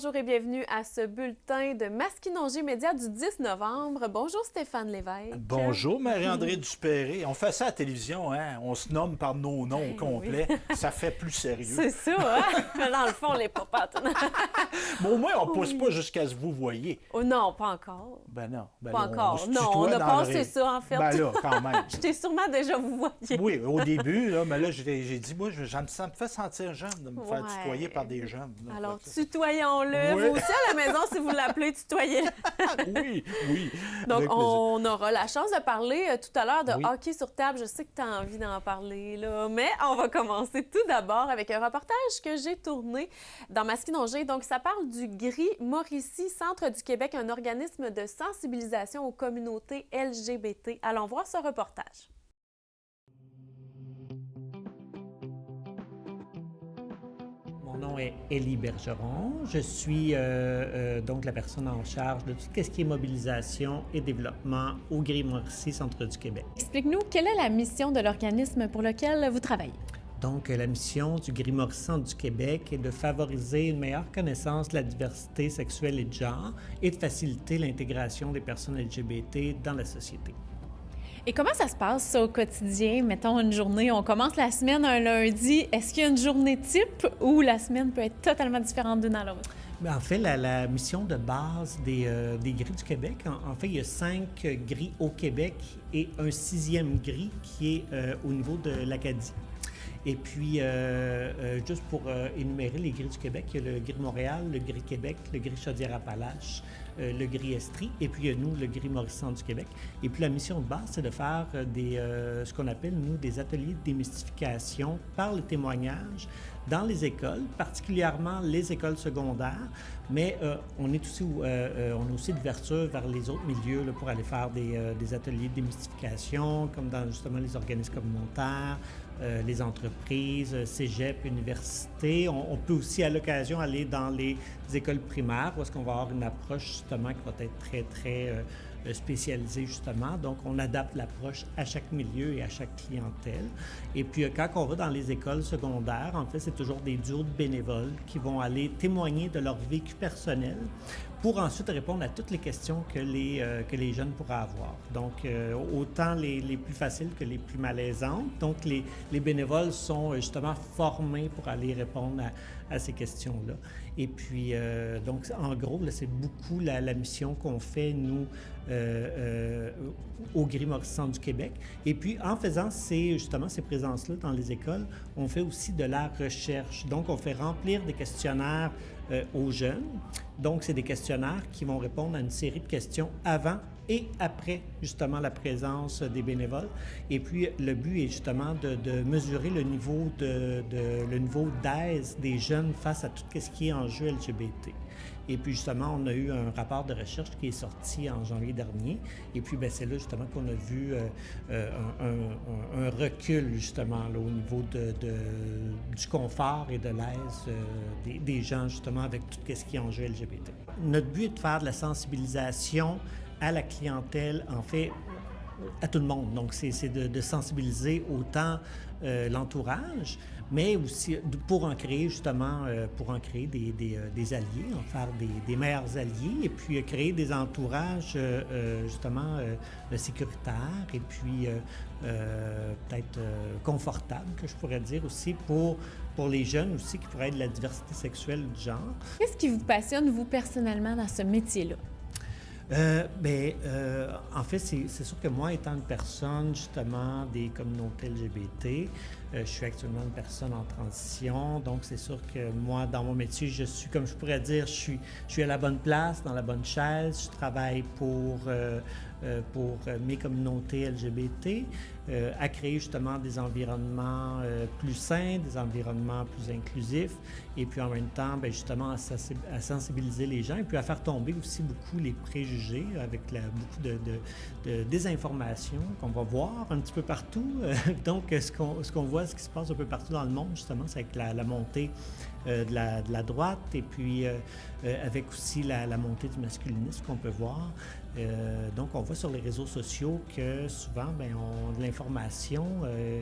bonjour et bienvenue à ce bulletin de Masquinongé Média du 10 novembre. Bonjour Stéphane Lévesque. Bonjour Marie-André Dupéré. On fait ça à la télévision, hein? On se nomme par nos noms complets. Oui. Ça fait plus sérieux. C'est ça, hein? Mais dans le fond, on les pas Mais au moins, on ne pousse pas jusqu'à ce que vous voyez. Oh non, pas encore. Ben non. Ben pas là, encore. Non, on a passé ça, en fait. Ben là, quand même. Je t'ai sûrement déjà vous voyez. Oui, au début, là, mais là, j'ai dit, moi, ça me fait sentir jeune de me faire tutoyer par des jeunes. Là, alors, tutoyons-le. Oui. Vous aussi à la maison, si vous l'appelez, tutoyez-le. Oui, oui. Donc, on aura la chance de parler tout à l'heure de oui. hockey sur table. Je sais que tu as envie d'en parler, là. Mais on va commencer tout d'abord avec un reportage que j'ai tourné dans Masquinongé. Donc, ça parle du GRI Mauricie, Centre du Québec, un organisme de sensibilisation aux communautés LGBT. Allons voir ce reportage. Mon nom est Élie Bergeron. Je suis donc la personne en charge de tout ce qui est mobilisation et développement au GRI Mauricie, Centre du Québec. Explique-nous, quelle est la mission de l'organisme pour lequel vous travaillez? Donc, la mission du GRI Mauricie Centre du Québec est de favoriser une meilleure connaissance de la diversité sexuelle et de genre et de faciliter l'intégration des personnes LGBT dans la société. Et comment ça se passe au quotidien? Mettons une journée, on commence la semaine un lundi. Est-ce qu'il y a une journée type ou la semaine peut être totalement différente d'une à l'autre? Bien, en fait, la mission de base des GRI du Québec, en fait, il y a 5 GRI au Québec et un 6e GRI qui est au niveau de l'Acadie. Et puis, juste pour énumérer les GRI du Québec, il y a le GRI Montréal, le GRI Québec, le GRI Chaudière-Appalaches, le GRI Estrie, et puis il y a nous, le GRI Mauricie Centre du Québec. Et puis la mission de base, c'est de faire ce qu'on appelle, nous, des ateliers de démystification par le témoignage dans les écoles, particulièrement les écoles secondaires, mais on est aussi, on a aussi d'ouverture vers les autres milieux là, pour aller faire des ateliers de démystification, comme dans justement les organismes communautaires, les entreprises, cégep, universités. On peut aussi, à l'occasion, aller dans les écoles primaires où est-ce qu'on va avoir une approche, justement, qui va être très, très spécialisée, justement. Donc, on adapte l'approche à chaque milieu et à chaque clientèle. Et puis, quand on va dans les écoles secondaires, en fait, c'est toujours des duos de bénévoles qui vont aller témoigner de leur vécu personnel pour ensuite répondre à toutes les questions que les jeunes pourraient avoir. Donc, autant les plus faciles que les plus malaisantes. Donc, les bénévoles sont justement formés pour aller répondre à ces questions-là. Et puis, donc, en gros, là, c'est beaucoup la mission qu'on fait, nous, au GRI Mauricie Centre du Québec. Et puis, en faisant justement ces présences-là dans les écoles, on fait aussi de la recherche. Donc, on fait remplir des questionnaires aux jeunes. Donc, c'est des questionnaires qui vont répondre à une série de questions avant et après, justement, la présence des bénévoles. Et puis, le but est justement de mesurer le niveau d'aise des jeunes face à tout ce qui est enjeu LGBT. Et puis, justement, on a eu un rapport de recherche qui est sorti en janvier dernier. Et puis, bien, c'est là, justement, qu'on a vu un recul, justement, là, au niveau du confort et de l'aise des gens, justement, avec tout ce qui est enjeu LGBT. Notre but est de faire de la sensibilisation à la clientèle, en fait, à tout le monde. Donc, c'est de sensibiliser autant l'entourage, mais aussi pour en créer justement, des alliés, en faire des meilleurs alliés, et puis créer des entourages justement sécuritaires et puis peut-être confortables, que je pourrais dire aussi, pour les jeunes aussi, qui pourraient être de la diversité sexuelle du genre. Qu'est-ce qui vous passionne, vous, personnellement, dans ce métier-là? En fait, c'est sûr que moi, étant une personne, justement, des communautés LGBT, je suis actuellement une personne en transition, donc c'est sûr que moi, dans mon métier, je suis, comme je pourrais dire, je suis à la bonne place, dans la bonne chaise, je travaille pour mes communautés LGBT, à créer justement des environnements plus sains, des environnements plus inclusifs, et puis en même temps, bien, justement, à sensibiliser les gens, et puis à faire tomber aussi beaucoup les préjugés avec beaucoup de désinformation qu'on va voir un petit peu partout. Donc, ce qu'on voit, ce qui se passe un peu partout dans le monde, justement, c'est avec la montée de la droite, et puis avec aussi la montée du masculinisme qu'on peut voir. Donc, on voit sur les réseaux sociaux que souvent, bien, on a de l'information.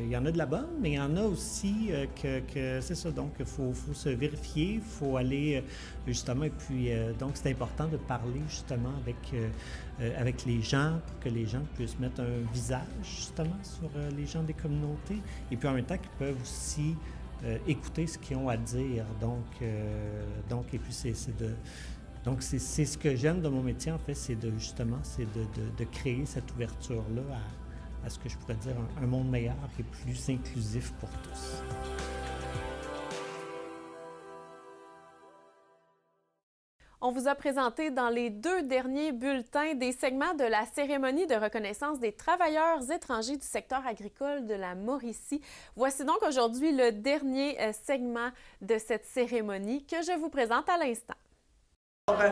Il y en a de la bonne, mais il y en a aussi que c'est ça. Donc, il faut se vérifier, il faut aller justement. Et puis, donc, c'est important de parler justement avec les gens pour que les gens puissent mettre un visage justement sur les gens des communautés. Et puis, en même temps, qu'ils peuvent aussi écouter ce qu'ils ont à dire. Donc, et puis, Donc, c'est ce que j'aime de mon métier, en fait, c'est de créer cette ouverture-là à ce que je pourrais dire un monde meilleur et plus inclusif pour tous. On vous a présenté dans les 2 derniers bulletins des segments de la cérémonie de reconnaissance des travailleurs étrangers du secteur agricole de la Mauricie. Voici donc aujourd'hui le dernier segment de cette cérémonie que je vous présente à l'instant.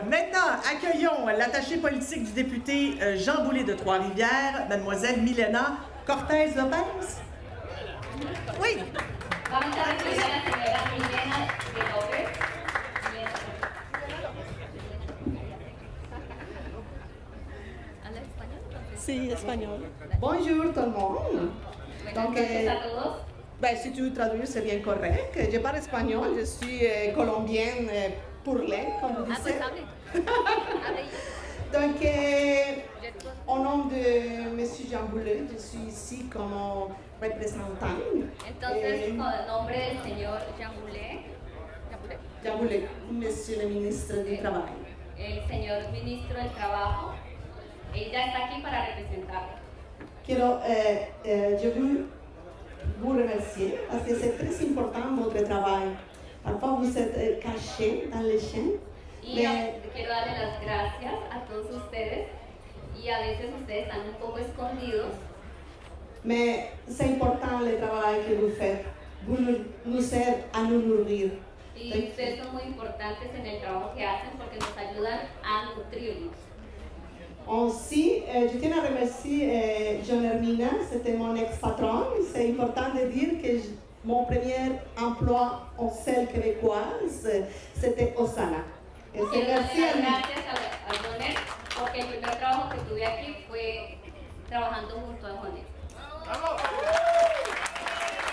Maintenant, accueillons l'attachée politique du député Jean Boulet de Trois-Rivières, mademoiselle Milena Cortez-Lopez. Oui. Vamos a recibir a la señora Milena de López. ¿Habla español? Sí, español. Bonjour tout le monde. Buenas noches a todos. Si tu traduis, c'est bien correct. Je parle espagnol, je suis colombienne pour l'aide, comme vous Ah, dites. pues hable. Hable. Donc, au nom de M. Jean Boulet, je suis ici comme représentante. Entonces, con el nombre del señor Jean Boulet, Jean Boulet, Monsieur le ministre du Travail. el señor ministro del Trabajo, ella está aquí para representarlo. Je veux vous remercier parce que c'est très important votre travail. Parfois, vous êtes cachés dans les champs. Y quiero darle las gracias a todos ustedes y a veces ustedes están un poco escondidos, Mais c'est important le travail que vous faites. Vous nous aidez à nous nourrir. y ustedes son muy importantes en el trabajo que hacen porque nos ayudan a nutrirnos. Aussi, je tiens à remercier John Hermina, c'était mon ex-patron. C'est important de dire que mon premier emploi en selle québécoise, c'était au Sana. Et c'est Quiero merci darle à las lui. gracias a Jonet porque el primer trabajo que tuve aquí fue trabajando junto a Jonet.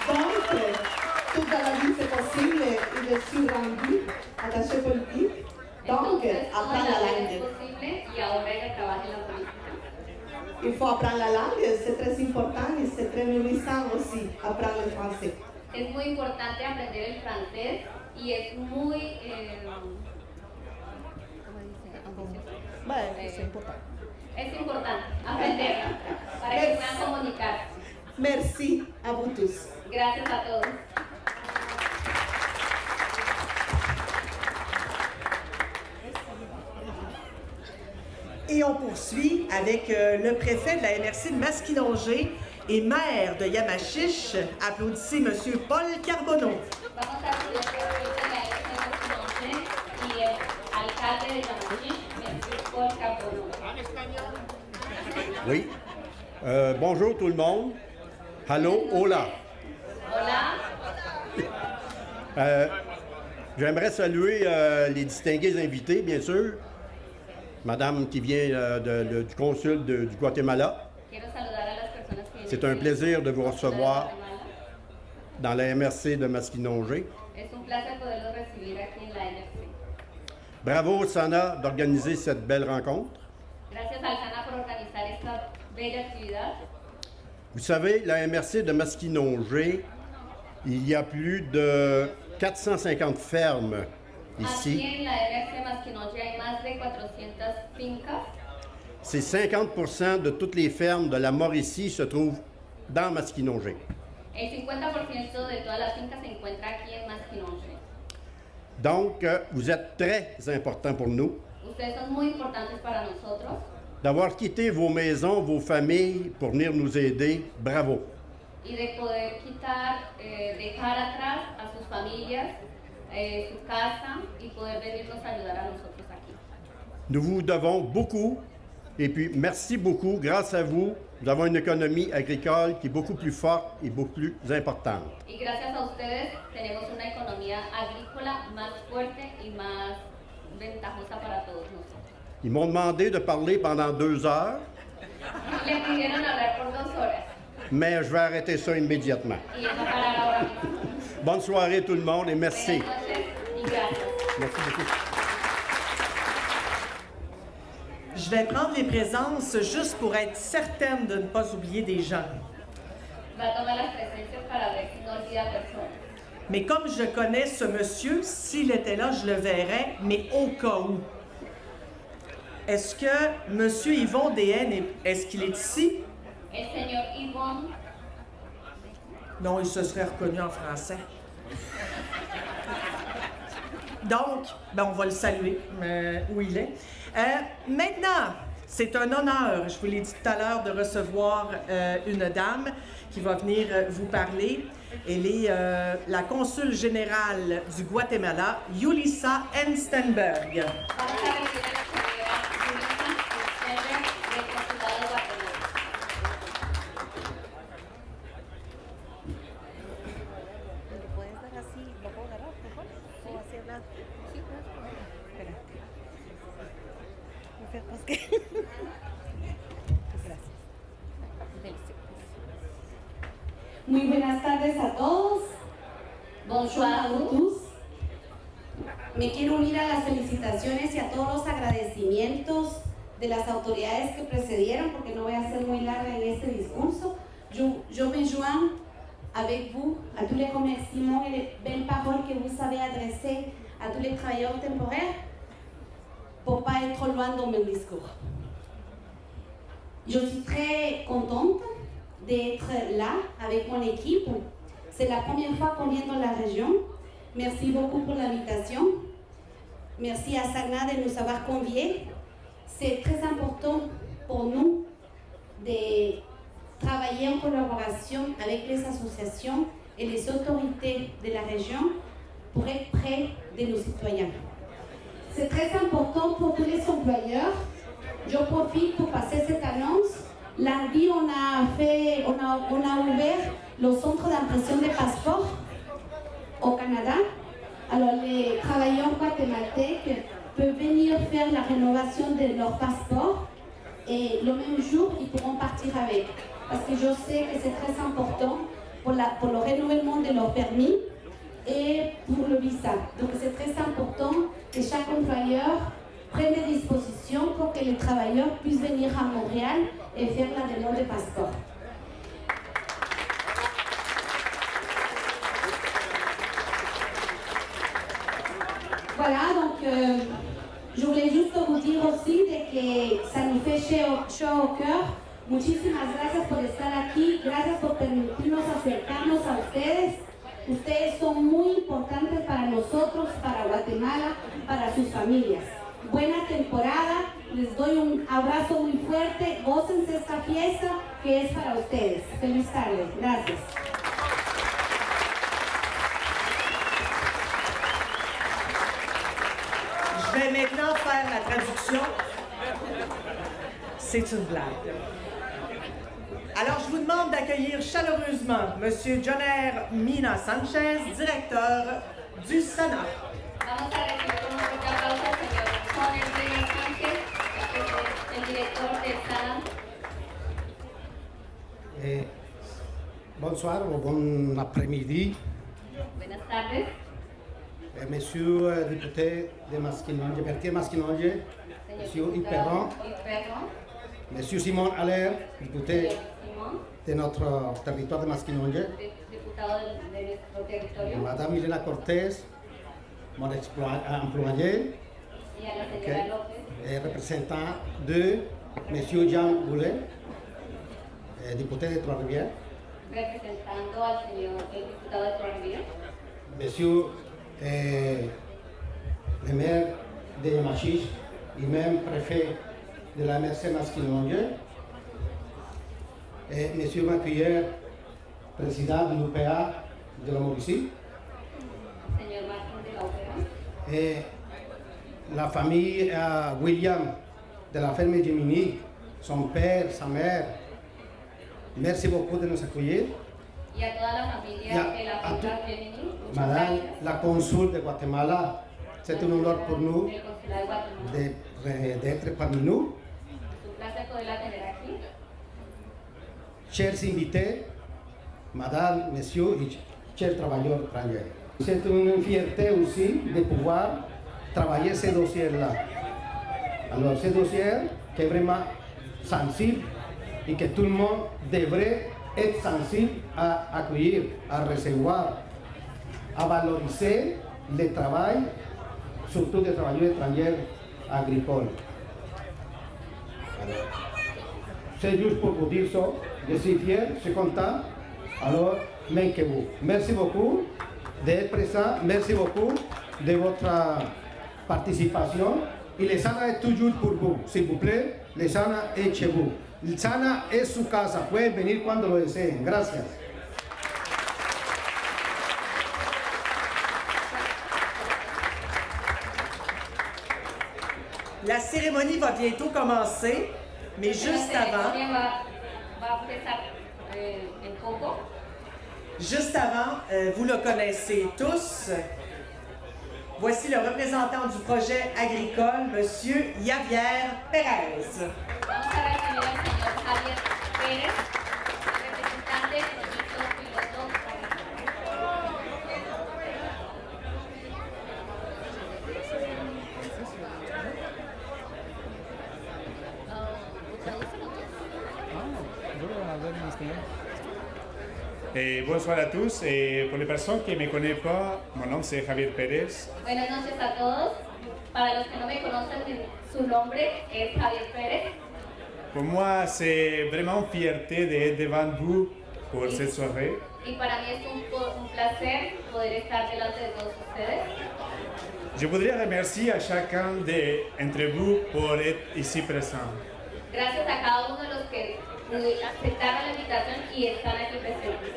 Donc, toute dans la vie c'est possible et je suis rendue attachée politique. Donc, Entonces, toda apprendre la la vida langue. es posible y ahora ella trabaja en la política. Il faut apprendre la langue, c'est très important et c'est très nourrissant aussi, apprendre le français. Es muy importante aprender el francés y es muy, ¿cómo dice? Ambicioso. Es importante. Es importante aprender para que puedan comunicarse. Merci à vous tous. Gracias a todos. Et on poursuit avec le préfet de la MRC de Masquinongé et maire de Yamachiche. Applaudissez M. Paul Carbonneau. Vamos a recibir al presidente de la y el alcalde de Yamachiche, M. Paul Carbonneau. Oui. Bonjour tout le monde. Allô, hola. Hola. J'aimerais saluer les distingués invités, bien sûr. Madame qui vient du consul du Guatemala. Quiero saludar a las personas que C'est un plaisir de vous recevoir dans la MRC de Masquinongé. Es un placer poderlos recibir aquí en la MRC. Bravo, Sana, d'organiser cette belle rencontre. Gracias al SANA por organizar esta bella actividad. Vous savez, la MRC de Masquinongé, il y a plus de 450 fermes Aquí ici. en la MRC Masquinongé hay más de 400 fincas. C'est 50% de toutes les fermes de la Mauricie se trouvent dans Masquinongé. El 50% de todas las fincas se encuentra aquí en Masquinongé. Donc, vous êtes très important pour nous Ustedes son muy importantes para nosotros. d'avoir quitté vos maisons, vos familles pour venir nous aider. Bravo. Y de poder dejar atrás a sus familias, su casa y poder venirnos a ayudar a nosotros aquí. Nous vous devons beaucoup et puis merci beaucoup. Grâce à vous, Nous avons une économie agricole qui est beaucoup plus forte et beaucoup plus importante. Y gracias a ustedes tenemos una economía agrícola más fuerte y más ventajosa para todos nosotros. Ils m'ont demandé de parler pendant 2 heures, Le pidieron hablar por 2 horas mais je vais arrêter ça immédiatement. y él va a parar ahora mismo. Bonne soirée tout le monde et merci. Buenas noches y gracias. Merci beaucoup. Je vais prendre les présences juste pour être certaine de ne pas oublier des gens. Va a tomar las presencias para ver si no olvida personas. Mais comme je connais ce monsieur, s'il était là, je le verrais, mais au cas où. Est-ce que monsieur Yvon DN, est-ce qu'il est ici? El señor Ivonne, Non, il se serait reconnu en français. Donc, ben, on va le saluer où il est. Maintenant, c'est un honneur, je vous l'ai dit tout à l'heure, de recevoir une dame qui va venir vous parler. Elle est la consul générale du Guatemala, Yulisa Enstenberg. vamos a recibir a la señora Yulisa Enstenberg del Consulado de Guatemala. ¿Me puedes dar así? ¿Lo puedo agarrar, por favor? ¿O así hablar? Sí, pues. Espera. Pues que... Gracias. Delicioso. Muy buenas tardes a todos. Bonjour a tous. Me quiero unir a las felicitaciones y a todos los agradecimientos de las autoridades que precedieron, porque no voy a ser muy larga en este discurso. Je me joins avec vous à tous les remerciements et les belles paroles que vous avez adressées à tous les travailleurs temporaires pour pas être loin dans mon discours. Je suis très contente d'être là avec mon équipe. C'est la première fois qu'on vient dans la région. Merci beaucoup pour l'invitation. Merci à Sagna de nous avoir conviés. C'est très important pour nous de travailler en collaboration avec les associations et les autorités de la région pour être près de nos citoyens. C'est très important pour tous les employeurs. Je profite pour passer cette annonce. Lundi, on a ouvert le centre d'impression des passeports au Canada. Alors, les travailleurs guatémaltèques peuvent venir faire la rénovation de leur passeport et le même jour, ils pourront partir avec. Parce que je sais que c'est très important pour le renouvellement de leur permis et pour le visa. Donc, c'est très important que chaque employeur prenne des dispositions pour que les travailleurs puissent venir à Montréal et faire la demande de passeport. Voilà, donc je voulais juste vous dire aussi que ça nous fait chaud au cœur. Muchísimas gracias por estar aquí, gracias por permitirnos acercarnos a ustedes. Ustedes son muy importantes para nosotros, para Guatemala, para sus familias. Buena temporada, les doy un abrazo muy fuerte, gócense esta fiesta que es para ustedes. Feliz tarde, gracias. Je vais maintenant faire la traduction. C'est une blague. Alors, je vous demande d'accueillir chaleureusement M. Joner Mina Sanchez, directeur du Sénat. Vamos a recibir con un fuerte aplauso al señor Joner Mina Sánchez, que es el director del Sénat. Bonsoir ou bon après-midi. Buenas tardes. Monsieur le député de Maskinonge, Berthier Maskinonge, Monsieur Yves Perron, Monsieur Simon Aller, député de notre territoire de Maskinonge, Diputado de nuestro territorio. Madame Elena Cortés, mon employé, Y a la señora López. et représentant de Monsieur Jean Boulet, député de Trois-Rivières, Representando al señor, el diputado de Trois-Rivières. Monsieur le maire de Yamachiche et même préfet de la MRC Maskinonge, et Monsieur Macuyère, président de l'UPA de la Mauricie, Señor Martín de la Ópera. et la famille William de la ferme Gemini, son père, sa mère, Merci beaucoup de nous accueillir. Y a toda la familia que la Junta Gemini, muchas Madame gracias. la consul de Guatemala, c'est un honneur pour nous El consulado de Guatemala. d'être parmi nous. Es un placer poderla tener aquí. Chers invités, madame, messieurs et chers travailleurs étrangers. C'est une fierté aussi de pouvoir travailler ce dossier-là. Alors, ce dossier qui est vraiment sensible et que tout le monde devrait être sensible à accueillir, à recevoir, à valoriser le travail, surtout des travailleurs étrangers agricoles. Alors, c'est juste pour vous dire ça. Je suis fier, je suis content. Alors, manquez-vous. Merci beaucoup d'être présent. Merci beaucoup de votre participation. Et le Sana est toujours pour vous. S'il vous plaît, le Sana est chez vous. El Sana es su casa. Pueden venir cuando lo deseen. Gracias. La cérémonie va bientôt commencer, mais juste La avant, ceremonia va a empezar en poco. vous le connaissez tous. Voici le représentant du projet agricole, M. Javier Pérez. Vamos a recibir al señor Javier Pérez, representante del proyecto piloto. Bonsoir à tous. Et pour les personnes qui ne me connaissent pas, mon nom c'est Javier Pérez. Buenas noches a todos. Para los que no me conocen, su nombre es Javier Pérez. Pour moi, c'est vraiment une fierté d'être devant vous pour cette soirée. Y para mí es un placer poder estar delante de todos ustedes. Je voudrais remercier à chacun d'entre vous pour être ici présent. Gracias a cada uno de los que aceptaron la invitación y están aquí presentes.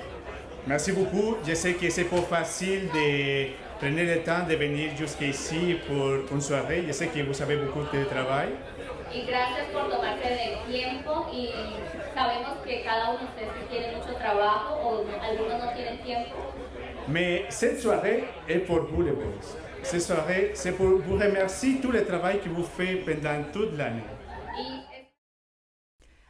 Merci beaucoup. Je sais que c'est pas facile de prendre le temps de venir jusqu'ici pour une soirée. Je sais que vous avez beaucoup de travail. Y gracias por tomarse el tiempo y sabemos que cada uno de ustedes tiene mucho trabajo o algunos no tienen tiempo. Mais cette soirée est pour vous les boys. Cette soirée, c'est pour vous remercier tout le travail que vous faites pendant toute l'année.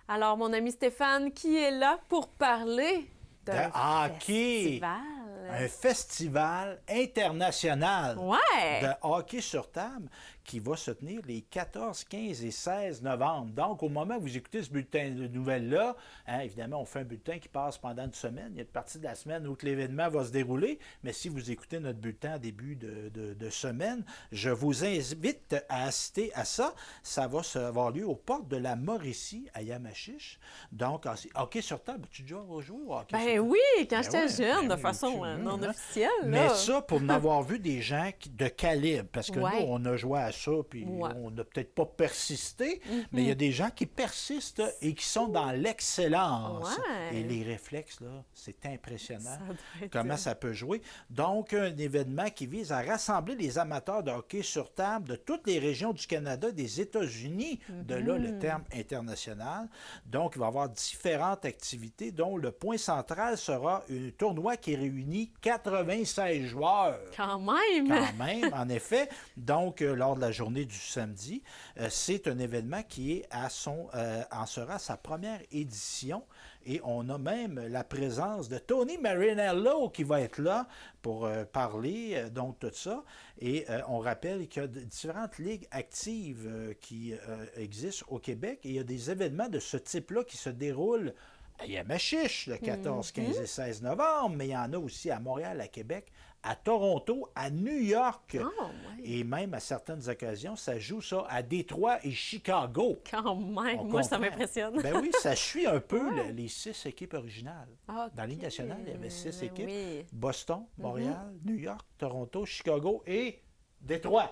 Alors, mon ami Stéphane, qui est là pour parler d'un hockey. festival? Un festival international Ouais. de hockey sur table qui va se tenir les 14, 15 et 16 novembre. Donc, au moment où vous écoutez ce bulletin de nouvelles-là, hein, évidemment, on fait un bulletin qui passe pendant une semaine. Il y a une partie de la semaine où l'événement va se dérouler. Mais si vous écoutez notre bulletin en début de semaine, je vous invite à assister à ça. Ça va avoir lieu aux portes de la Mauricie à Yamachiche. Donc, hockey sur table, tu déjà joué au hockey sur Ben table? oui, quand j'étais ouais, jeune, de oui, façon non officielle. Mais là. ça, pour en avoir vu des gens de calibre, parce que Ouais. nous, on a joué à ça, puis Ouais. on n'a peut-être pas persisté, mais il y a des gens qui persistent et qui sont dans l'excellence. Ouais. Et les réflexes, là, c'est impressionnant Ça doit être- comment ça peut jouer. Donc, un événement qui vise à rassembler les amateurs de hockey sur table de toutes les régions du Canada et des États-Unis, de là le terme international. Donc, il va y avoir différentes activités, dont le point central sera un tournoi qui réunit 96 joueurs. Quand même! Quand même, en effet. Donc, lors de la journée du samedi, c'est un événement qui est en sera sa première édition. Et on a même la présence de Tony Marinello qui va être là pour parler, donc tout ça. Et on rappelle qu'il y a différentes ligues actives qui existent au Québec. Et il y a des événements de ce type-là qui se déroulent à Yamachiche, le 14, 15 et 16 novembre, mais il y en a aussi à Montréal, à Québec, à Toronto, à New York. Oh, ouais. Et même à certaines occasions, ça joue ça à Détroit et Chicago. Quand même! On Moi, ça comprend. m'impressionne. Ben oui, ça suit un peu les 6 équipes originales. Ok. Dans la Ligue nationale, il y avait 6 Ben équipes. oui. Boston, Montréal, New York, Toronto, Chicago et Détroit.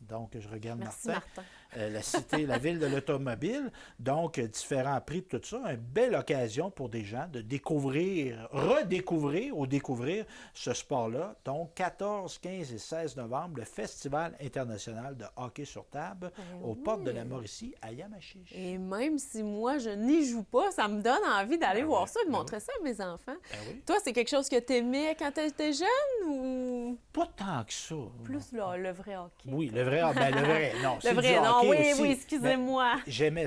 Donc, je regarde Merci, Martin. Martin. la cité, la ville de l'automobile. Donc, différents prix, tout ça. Une belle occasion pour des gens de redécouvrir ou découvrir ce sport-là. Donc, 14, 15 et 16 novembre, le Festival international de hockey sur table aux portes de la Mauricie à Yamachiche. Et même si moi, je n'y joue pas, ça me donne envie d'aller voir ça, de montrer ça à mes enfants. Toi, c'est quelque chose que tu aimais quand tu étais jeune ou... Pas tant que ça. Plus le vrai hockey. Oui, le vrai hockey. Le vrai, non. Le vrai, non, oui, oui, excusez-moi. J'aimais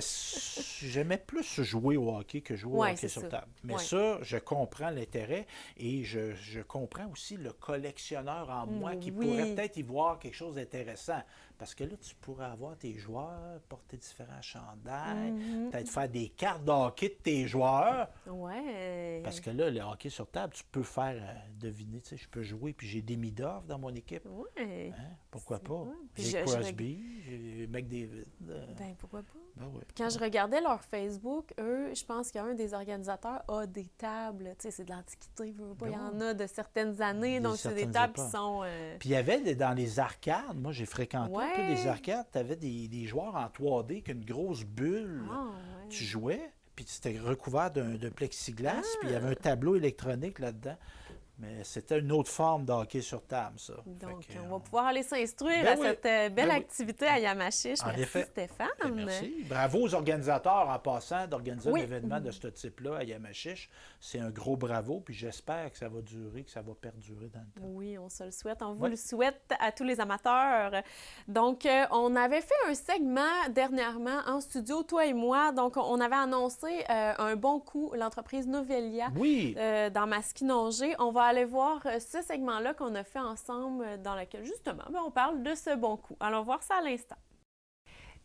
plus jouer au hockey que jouer au hockey sur table. Mais ça, je comprends l'intérêt et je comprends aussi le collectionneur en moi qui pourrait peut-être y voir quelque chose d'intéressant. Parce que là, tu pourrais avoir tes joueurs, porter différents chandails, peut-être faire des cartes de hockey de tes joueurs. Ouais. Parce que là, le hockey sur table, tu peux faire deviner, tu sais, je peux jouer, puis j'ai des Midorf dans mon équipe. Ouais. Hein? Pourquoi pas? Puis J'ai Crosby, j'ai McDavid. Ben, pourquoi pas? Ben oui. Quand je regardais leur Facebook, eux, je pense qu'un des organisateurs a des tables. Tu sais, c'est de l'Antiquité, il y en a de certaines années, donc c'est des tables qui sont... Puis il y avait dans les arcades, moi j'ai fréquenté un peu des arcades, tu avais des joueurs en 3D qu'une grosse bulle, tu jouais, puis c'était recouvert d'un plexiglas, puis il y avait un tableau électronique là-dedans. Mais c'était une autre forme de hockey sur table, ça. Donc, on va pouvoir aller s'instruire à cette belle activité à Yamachiche. Merci, Stéphane. Merci. Bravo aux organisateurs, en passant, d'organiser un événement de ce type-là à Yamachiche. C'est un gros bravo, puis j'espère que ça va durer, que ça va perdurer dans le temps. Oui, on se le souhaite. On vous le souhaite à tous les amateurs. Donc, on avait fait un segment dernièrement en studio, toi et moi. Donc, on avait annoncé un bon coup, l'entreprise Novelia dans Masquinongé. On va aller voir ce segment-là qu'on a fait ensemble dans lequel, justement, on parle de ce bon coup. Allons voir ça à l'instant.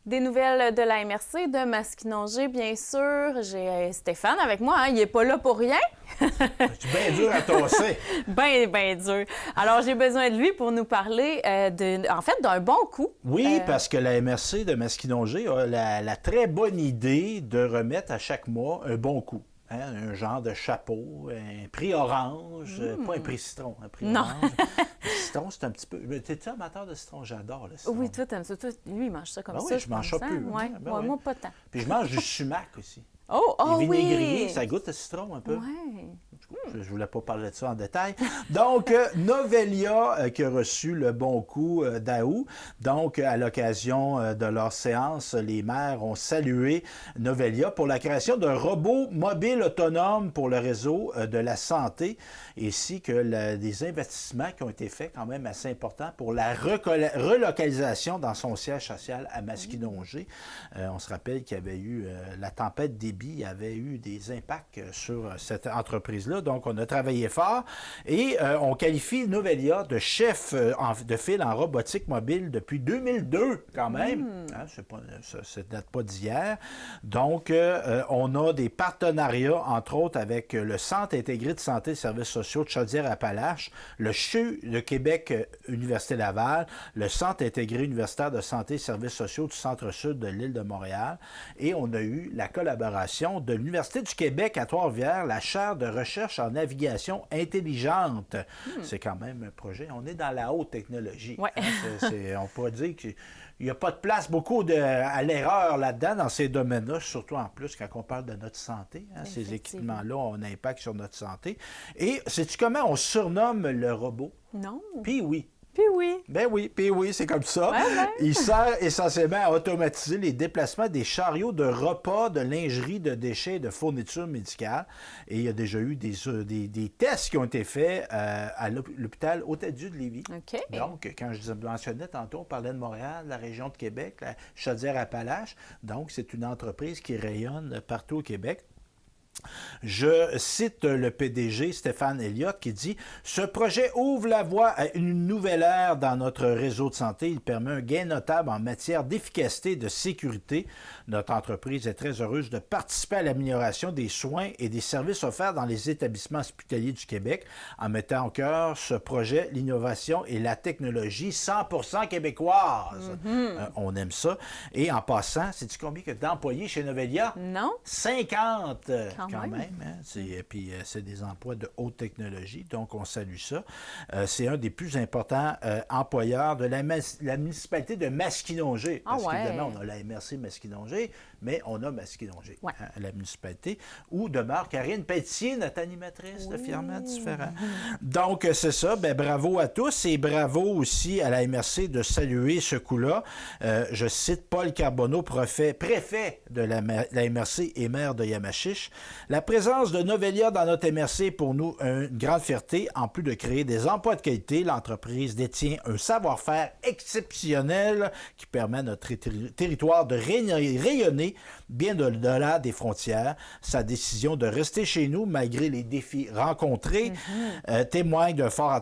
Des nouvelles de la MRC de Masquinongé, bien sûr. J'ai Stéphane avec moi, hein? Il n'est pas là pour rien. C'est bien dur à tosser. Bien dur. Alors, j'ai besoin de lui pour nous parler, d'un bon coup. Oui, parce que la MRC de Masquinongé a la très bonne idée de remettre à chaque mois un bon coup. Hein, un genre de chapeau, un prix orange, pas un prix citron, un prix orange. Le citron, c'est un petit peu... T'es-tu amateur de citron? J'adore le citron. Oui, toi, t'aimes ça. Toi, lui, il mange ça comme ça. Oui, je mange ça plus. Ouais. Moi, pas tant. Puis je mange du sumac aussi. Oh, vinaigrier, ça goûte le citron un peu. Oui. Je ne voulais pas parler de ça en détail. Donc, Novelia qui a reçu le bon coup d'Aou. Donc, à l'occasion de leur séance, les maires ont salué Novelia pour la création d'un robot mobile autonome pour le réseau de la santé, ainsi que des investissements qui ont été faits quand même assez importants pour la relocalisation dans son siège social à Masquinongé. On se rappelle qu'il y avait eu la tempête Débit, avait eu des impacts sur cette entreprise-là. Donc, on a travaillé fort et on qualifie Novelia de chef de file en robotique mobile depuis 2002 quand même. Hein, ça ne date pas d'hier. Donc, on a des partenariats, entre autres, avec le Centre intégré de santé et services sociaux de Chaudière-Appalaches, le CHU de Québec Université Laval, le Centre intégré universitaire de santé et services sociaux du Centre-Sud de l'île de Montréal. Et on a eu la collaboration de l'Université du Québec à Trois-Rivières, la chaire de recherche en navigation intelligente. C'est quand même un projet. On est dans la haute technologie. Ouais. Hein, on pourrait dire qu'il n'y a pas de place beaucoup à l'erreur là-dedans, dans ces domaines-là, surtout en plus quand on parle de notre santé. Hein, ces équipements-là ont un impact sur notre santé. Et sais-tu comment on surnomme le robot? Non. Puis oui. Puis oui, c'est comme ça. Il sert essentiellement à automatiser les déplacements des chariots de repas, de lingerie, de déchets et de fournitures médicales. Et il y a déjà eu des tests qui ont été faits à l'hôpital Hôtel-Dieu de Lévis. Okay. Donc, quand je mentionnais tantôt, on parlait de Montréal, la région de Québec, la Chaudière-Appalaches. Donc, c'est une entreprise qui rayonne partout au Québec. Je cite le PDG Stéphane Elliott qui dit « Ce projet ouvre la voie à une nouvelle ère dans notre réseau de santé. Il permet un gain notable en matière d'efficacité et de sécurité. Notre entreprise est très heureuse de participer à l'amélioration des soins et des services offerts dans les établissements hospitaliers du Québec en mettant au cœur ce projet l'innovation et la technologie 100% québécoise. On aime ça. Et en passant, sais-tu combien d'employés chez Novelia? Non. 50! Quand même. Hein? Puis c'est des emplois de haute technologie, donc on salue ça. C'est un des plus importants employeurs de la municipalité de Maskinongé. Parce qu'évidemment, on a la MRC Maskinongé, mais on a Maskinongé, la municipalité, où demeure Karine Pelletier, notre animatrice de Fièrement Différent. Donc, c'est ça. Ben, bravo à tous et bravo aussi à la MRC de saluer ce coup-là. Je cite Paul Carbonneau, préfet de la MRC et maire de Yamachiche. La présence de Novelia dans notre MRC est pour nous une grande fierté. En plus de créer des emplois de qualité, l'entreprise détient un savoir-faire exceptionnel qui permet à notre territoire de rayonner bien au-delà des frontières. Sa décision de rester chez nous, malgré les défis rencontrés, témoigne d'un fort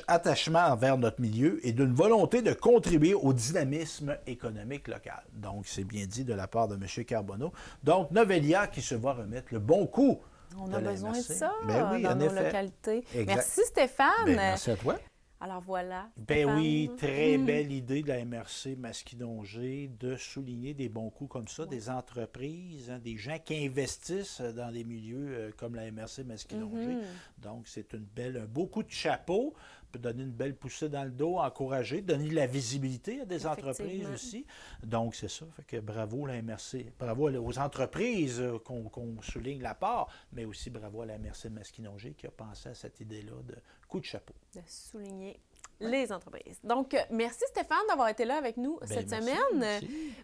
attachement envers notre milieu et d'une volonté de contribuer au dynamisme économique local. Donc, c'est bien dit de la part de M. Carbonneau. Donc, Novelia qui se va remettre le bon coup. On a besoin de ça dans nos localités. Exact. Merci Stéphane. Merci à toi. Alors voilà. Ben oui, très belle idée de la MRC Maskinongé de souligner des bons coups comme ça, des entreprises, des gens qui investissent dans des milieux comme la MRC Maskinongé. Donc, c'est un beau coup de chapeau, peut donner une belle poussée dans le dos, encourager, donner de la visibilité à des entreprises aussi. Donc, c'est ça. Fait que bravo la MRC, bravo aux entreprises qu'on souligne la part, mais aussi bravo à la MRC Maskinongé qui a pensé à cette idée-là de coup de chapeau. De souligner les entreprises. Donc, merci Stéphane d'avoir été là avec nous cette semaine.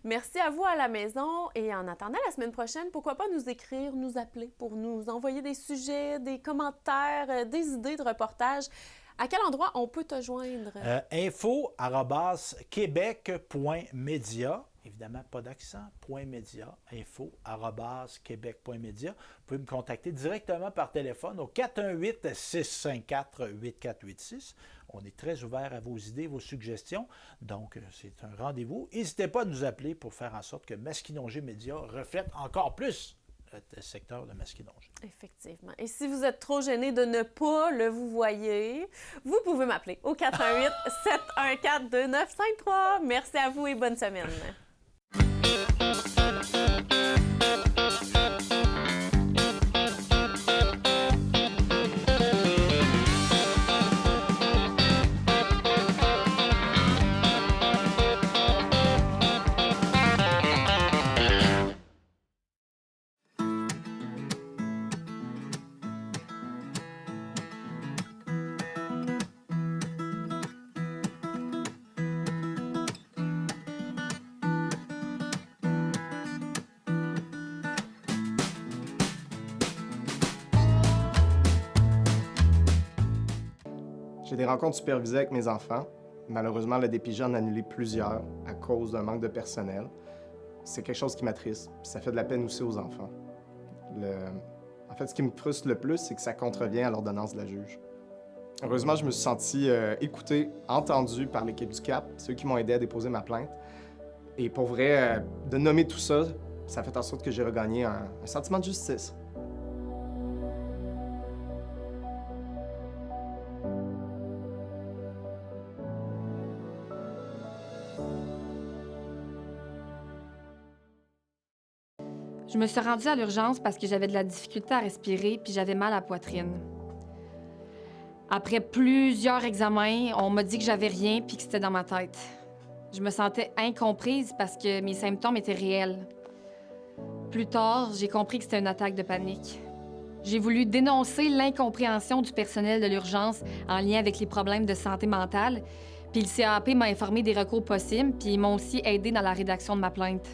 Merci à vous à la maison. Et en attendant la semaine prochaine, pourquoi pas nous écrire, nous appeler pour nous envoyer des sujets, des commentaires, des idées de reportages. À quel endroit on peut te joindre? info@quebec.media. Évidemment, pas d'accent, .media, info@quebec.media. Vous pouvez me contacter directement par téléphone au 418-654-8486. On est très ouvert à vos idées, vos suggestions. Donc, c'est un rendez-vous. N'hésitez pas à nous appeler pour faire en sorte que Maskinongé Média reflète encore plus le secteur de Maskinongé. Effectivement. Et si vous êtes trop gêné de ne pas le vous voyez, vous pouvez m'appeler au 418-714-2953. Merci à vous et bonne semaine. J'ai des rencontres supervisées avec mes enfants. Malheureusement, le DPJ en a annulé plusieurs à cause d'un manque de personnel. C'est quelque chose qui m'attriste. Ça fait de la peine aussi aux enfants. En fait, ce qui me frustre le plus, c'est que ça contrevient à l'ordonnance de la juge. Heureusement, je me suis senti écouté, entendu par l'équipe du CAP, ceux qui m'ont aidé à déposer ma plainte. Et pour vrai, de nommer tout ça, ça fait en sorte que j'ai regagné un sentiment de justice. Je me suis rendue à l'urgence parce que j'avais de la difficulté à respirer puis j'avais mal à la poitrine. Après plusieurs examens, on m'a dit que j'avais rien puis que c'était dans ma tête. Je me sentais incomprise parce que mes symptômes étaient réels. Plus tard, j'ai compris que c'était une attaque de panique. J'ai voulu dénoncer l'incompréhension du personnel de l'urgence en lien avec les problèmes de santé mentale, puis le CAP m'a informé des recours possibles, puis ils m'ont aussi aidé dans la rédaction de ma plainte.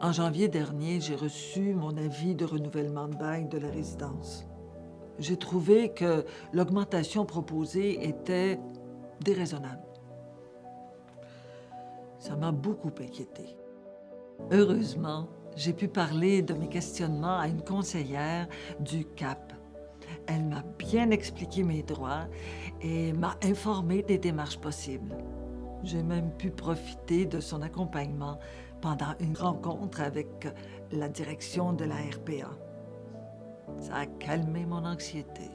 En janvier dernier, j'ai reçu mon avis de renouvellement de bail de la résidence. J'ai trouvé que l'augmentation proposée était déraisonnable. Ça m'a beaucoup inquiétée. Heureusement, j'ai pu parler de mes questionnements à une conseillère du CAP. Elle m'a bien expliqué mes droits et m'a informé des démarches possibles. J'ai même pu profiter de son accompagnement pendant une rencontre avec la direction de la RPA. Ça a calmé mon anxiété.